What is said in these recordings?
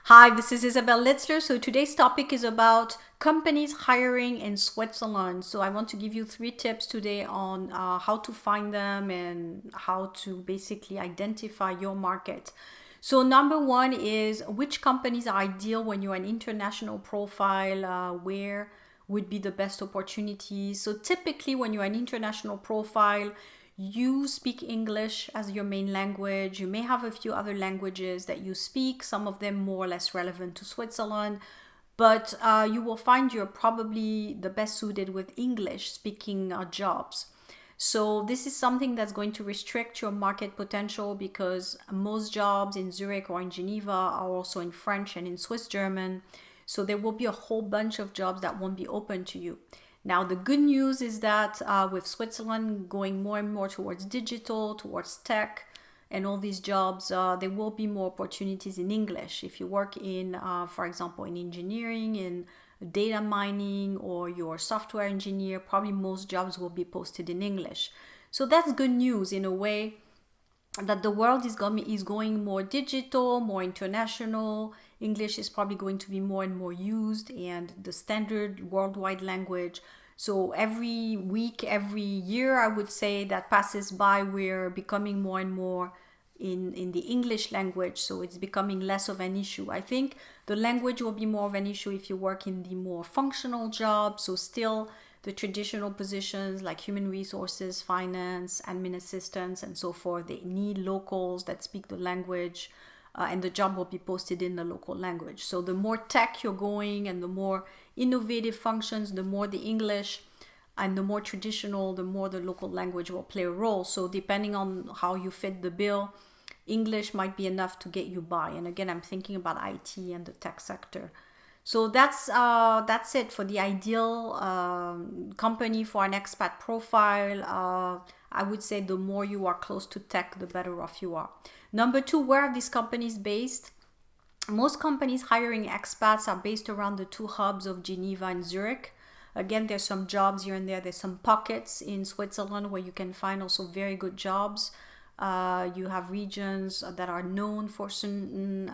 Hi, this is Isabel Litzler. So today's topic is about companies hiring in Switzerland. So I want to give you 3 tips today on how to find them and how to basically identify your market. So number one is which companies are ideal when you're an international profile, where would be the best opportunities. So typically when you're an international profile, you speak English as your main language. You may have a few other languages that you speak, some of them more or less relevant to Switzerland, but you will find you're probably the best suited with English speaking jobs. So this is something that's going to restrict your market potential because most jobs in Zurich or in Geneva are also in French and in Swiss German. So there will be a whole bunch of jobs that won't be open to you. Now, the good news is that with Switzerland going more and more towards digital, towards tech, and all these jobs, there will be more opportunities in English. If you work in, for example, in engineering, in data mining, or you're a software engineer, probably most jobs will be posted in English. So that's good news in a way that the world is going more digital, more international. English is probably going to be more and more used and the standard worldwide language. So every week, every year, I would say that passes by, we're becoming more and more in the English language. So it's becoming less of an issue. I think the language will be more of an issue if you work in the more functional jobs. So still the traditional positions like human resources, finance, admin assistants, and so forth, they need locals that speak the language, and the job will be posted in the local language. So the more tech you're going and the more innovative functions, the more the English, and the more traditional, the more the local language will play a role. So depending on how you fit the bill, English might be enough to get you by. And again, I'm thinking about IT and the tech sector. So that's it for the ideal company for an expat profile. I would say the more you are close to tech, the better off you are. Number two, where are these companies based? Most companies hiring expats are based around the two hubs of Geneva and Zurich. Again, there's some jobs here and there. There's some pockets in Switzerland where you can find also very good jobs. You have regions that are known for certain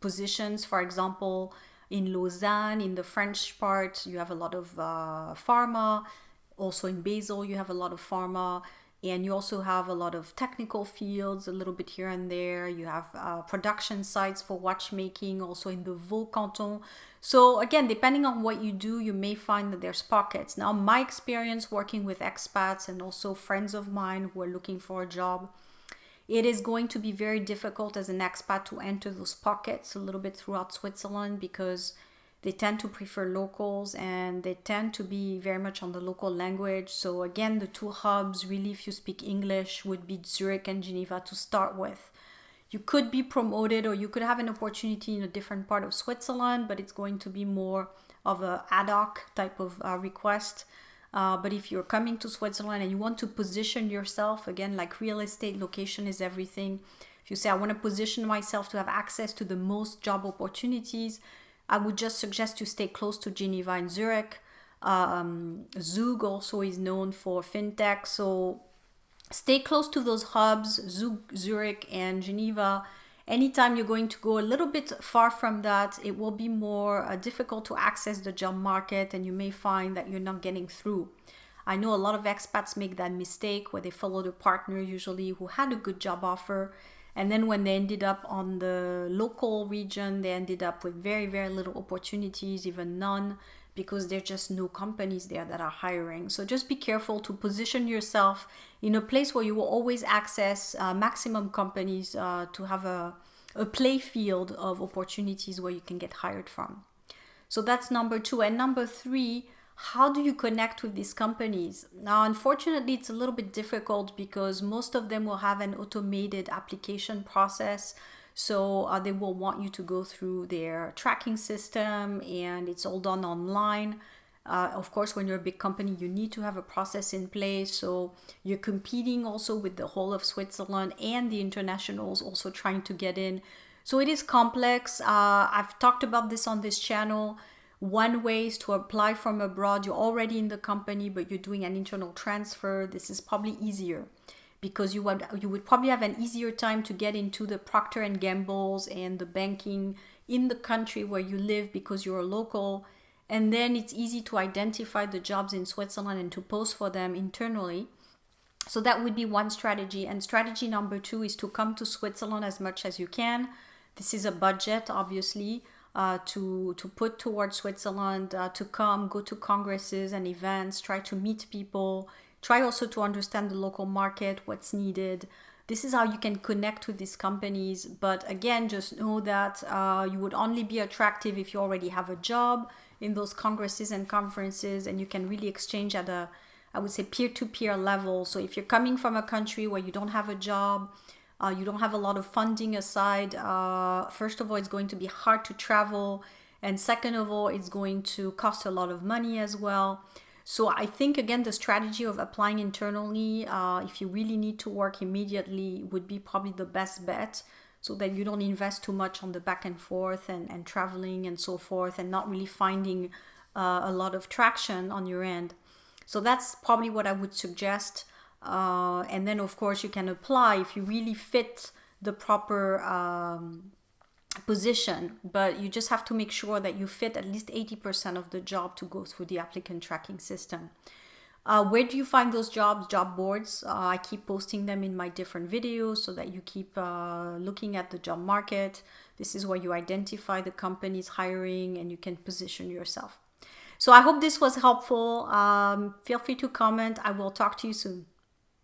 positions. For example, in Lausanne, in the French part, you have a lot of pharma. Also in Basel, you have a lot of pharma. And you also have a lot of technical fields, a little bit here and there. You have production sites for watchmaking, also in the Vaud canton. So again, depending on what you do, you may find that there's pockets. Now, my experience working with expats and also friends of mine who are looking for a job, it is going to be very difficult as an expat to enter those pockets a little bit throughout Switzerland because they tend to prefer locals and they tend to be very much on the local language. So again, the two hubs really, if you speak English, would be Zurich and Geneva to start with. You could be promoted or you could have an opportunity in a different part of Switzerland, but it's going to be more of a ad hoc type of request. But if you're coming to Switzerland and you want to position yourself, again, like real estate, location is everything. If you say, I want to position myself to have access to the most job opportunities, I would just suggest you stay close to Geneva and Zurich. Zug also is known for fintech. So stay close to those hubs, Zurich and Geneva. Anytime you're going to go a little bit far from that, it will be more difficult to access the job market and you may find that you're not getting through. I know a lot of expats make that mistake where they follow their partner usually who had a good job offer. And then when they ended up on the local region, they ended up with very, very little opportunities, even none, because there's just no companies there that are hiring. So just be careful to position yourself in a place where you will always access maximum companies to have a play field of opportunities where you can get hired from. So that's number two. And number three, how do you connect with these companies? Now, unfortunately, it's a little bit difficult because most of them will have an automated application process. So they will want you to go through their tracking system and it's all done online. Of course, when you're a big company, you need to have a process in place. So you're competing also with the whole of Switzerland and the internationals also trying to get in. So it is complex. I've talked about this on this channel. One way is to apply from abroad. You're already in the company, but you're doing an internal transfer. This is probably easier. because you would probably have an easier time to get into the Procter and Gamble's and the banking in the country where you live because you're a local. And then it's easy to identify the jobs in Switzerland and to post for them internally. So that would be one strategy. And strategy number 2 is to come to Switzerland as much as you can. This is a budget, obviously, to put towards Switzerland, to come, go to congresses and events, try to meet people, try also to understand the local market, what's needed. This is how you can connect with these companies. But again, just know that you would only be attractive if you already have a job in those congresses and conferences, and you can really exchange at a, I would say, peer-to-peer level. So if you're coming from a country where you don't have a job, you don't have a lot of funding aside, first of all, it's going to be hard to travel. And second of all, it's going to cost a lot of money as well. So I think, again, the strategy of applying internally, if you really need to work immediately, would be probably the best bet, so that you don't invest too much on the back and forth and traveling and so forth, and not really finding a lot of traction on your end. So that's probably what I would suggest. And then, of course, you can apply if you really fit the proper position, but you just have to make sure that you fit at least 80% of the job to go through the applicant tracking system. Where do you find those jobs? Job boards. I keep posting them in my different videos so that you keep looking at the job market. This is where you identify the companies hiring and you can position yourself. So I hope this was helpful. Feel free to comment. I will talk to you soon.